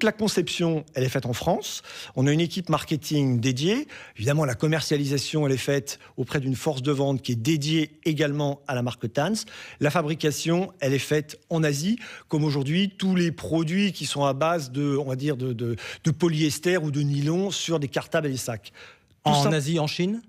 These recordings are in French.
la conception, elle est faite en France. On a une équipe marketing dédiée. Évidemment, la commercialisation, elle est faite auprès d'une force de vente qui est dédiée également à la marque Tanz. La fabrication, elle est faite en Asie, comme aujourd'hui tous les produits qui sont à base de, on va dire, de polyester ou de nylon sur des cartables et des sacs. En Asie, en Chine ?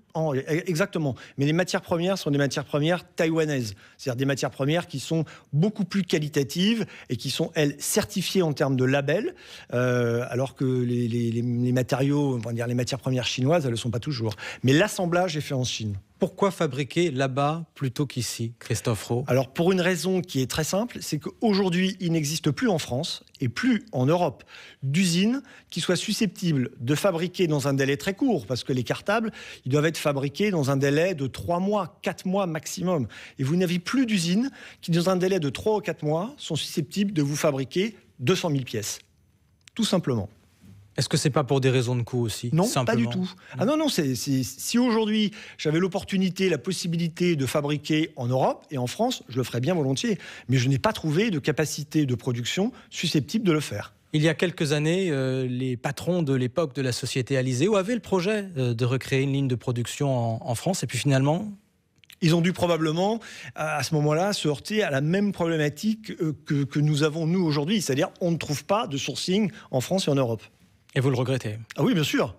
Exactement. Mais les matières premières sont des matières premières taïwanaises. C'est-à-dire des matières premières qui sont beaucoup plus qualitatives et qui sont, elles, certifiées en termes de label, alors que les matériaux, on va dire les matières premières chinoises, elles ne le sont pas toujours. Mais l'assemblage est fait en Chine. Pourquoi fabriquer là-bas plutôt qu'ici, Christophe Rault ? Alors, pour une raison qui est très simple, c'est qu'aujourd'hui, il n'existe plus en France et plus en Europe d'usines qui soient susceptibles de fabriquer dans un délai très court, parce que les cartables, ils doivent être fabriqués dans un délai de 3 mois, 4 mois maximum. Et vous n'avez plus d'usines qui, dans un délai de 3 ou 4 mois, sont susceptibles de vous fabriquer 200 000 pièces. Tout simplement. Est-ce que c'est pas pour des raisons de coût aussi ? Non, simplement. pas du tout. Ah non, si aujourd'hui j'avais l'opportunité, la possibilité de fabriquer en Europe et en France, je le ferais bien volontiers. Mais je n'ai pas trouvé de capacité de production susceptible de le faire. Il y a quelques années, les patrons de l'époque de la société Alizeo avaient le projet de recréer une ligne de production en France. Et puis finalement... Ils ont dû probablement, à ce moment-là, se heurter à la même problématique que nous avons, nous, aujourd'hui. C'est-à-dire, on ne trouve pas de sourcing en France et en Europe. Et vous le regrettez ? Ah oui, bien sûr.